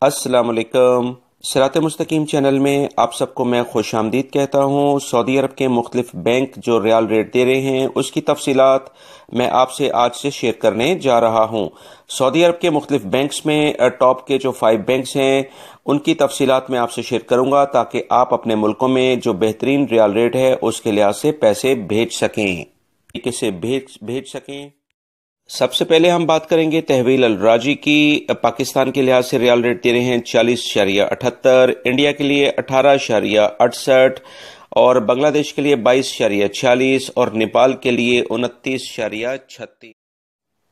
अस्सलाम वालेकुम। सिरात मुस्तकीम चैनल में आप सबको मैं खुश आमदीद कहता हूँ। सऊदी अरब के मुख्तलिफ बैंक जो रियाल रेट दे रहे हैं उसकी तफसीलात मैं आपसे आज से शेयर करने जा रहा हूँ। सऊदी अरब के मुख्तलिफ बैंक्स में टॉप के जो 5 बैंक्स हैं उनकी तफसीलात मैं आपसे शेयर करूँगा ताकि आप अपने मुल्कों में जो बेहतरीन रियाल रेट है उसके लिहाज से पैसे भेज सकें, तरीके से भेज सकें। सबसे पहले हम बात करेंगे तहवील अल राजी की। पाकिस्तान के लिहाज से रियाल रेट दे रहे हैं 40.78, इंडिया के लिए 18.68 और बांग्लादेश के लिए 22.46 और नेपाल के लिए 29.36।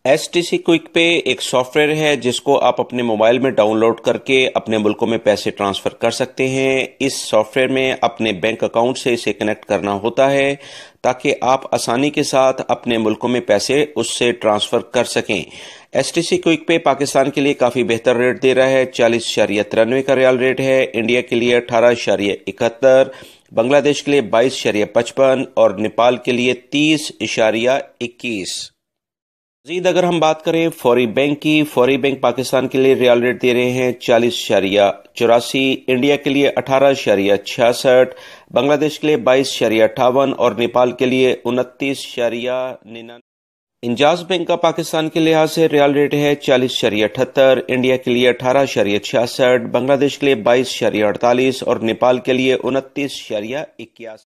STC क्विक पे एक सॉफ्टवेयर है जिसको आप अपने मोबाइल में डाउनलोड करके अपने मुल्कों में पैसे ट्रांसफ़र कर सकते हैं। इस सॉफ्टवेयर में अपने बैंक अकाउंट से इसे कनेक्ट करना होता है ताकि आप आसानी के साथ अपने मुल्कों में पैसे उससे ट्रांसफ़र कर सकें। STC क्विक पे पाकिस्तान के लिए काफ़ी बेहतर रेट दे रहा है। 40.93 का रियाल रेट है, इंडिया के लिए 18.71, बांग्लादेश के लिए 22.55 और नेपाल के लिए 30.21। मज़ीद अगर हम बात करें फौरी बैंक की, फौरी बैंक पाकिस्तान के लिए रियाल रेट दे रहे हैं 40.84, इंडिया के लिए 18.66, बांग्लादेश के लिए 22.58 और नेपाल के लिए 29.99। इंजाज बैंक का पाकिस्तान के लिहाज से रियाल रेट है 40.78, इंडिया के लिए 18.66, बांग्लादेश के लिए 22.48 और नेपाल के लिए 29.81।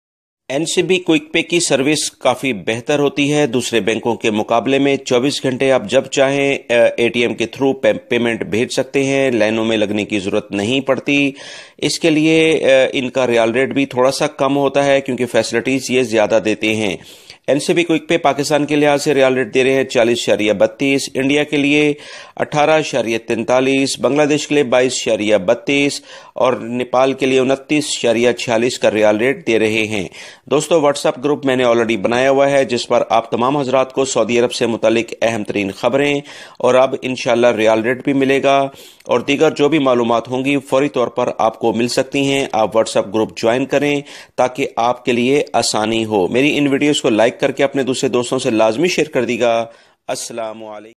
NCB क्विक पे की सर्विस काफ़ी बेहतर होती है दूसरे बैंकों के मुकाबले में। 24 घंटे आप जब चाहें ATM के थ्रू पेमेंट भेज सकते हैं, लाइनों में लगने की ज़रूरत नहीं पड़ती। इसके लिए इनका रियाल रेट भी थोड़ा सा कम होता है क्योंकि फैसिलिटीज़ ये ज़्यादा देते हैं। NCB क्विक पे पाकिस्तान के लिहाज से रियाल रेट दे रहे हैं 40.32, इंडिया के लिए 18.43, बांग्लादेश के लिए 22.32 और नेपाल के लिए 29.46 का रियाल रेट दे रहे हैं। दोस्तों, व्हाट्सएप ग्रुप मैंने ऑलरेडी बनाया हुआ है जिस पर आप तमाम हजरात को सऊदी अरब से मुतालिक अहम तरीन खबरें और अब इंशाल्लाह रियाल रेट भी मिलेगा और दीगर जो भी मालूमात होंगी फौरी तौर पर आपको मिल सकती हैं। आप व्हाट्सएप ग्रुप ज्वाइन करें ताकि आपके लिए आसानी हो। मेरी इन वीडियोस को लाइक करके अपने दूसरे दोस्तों से लाजमी शेयर कर दीजिएगा। अस्सलाम वालेकुम।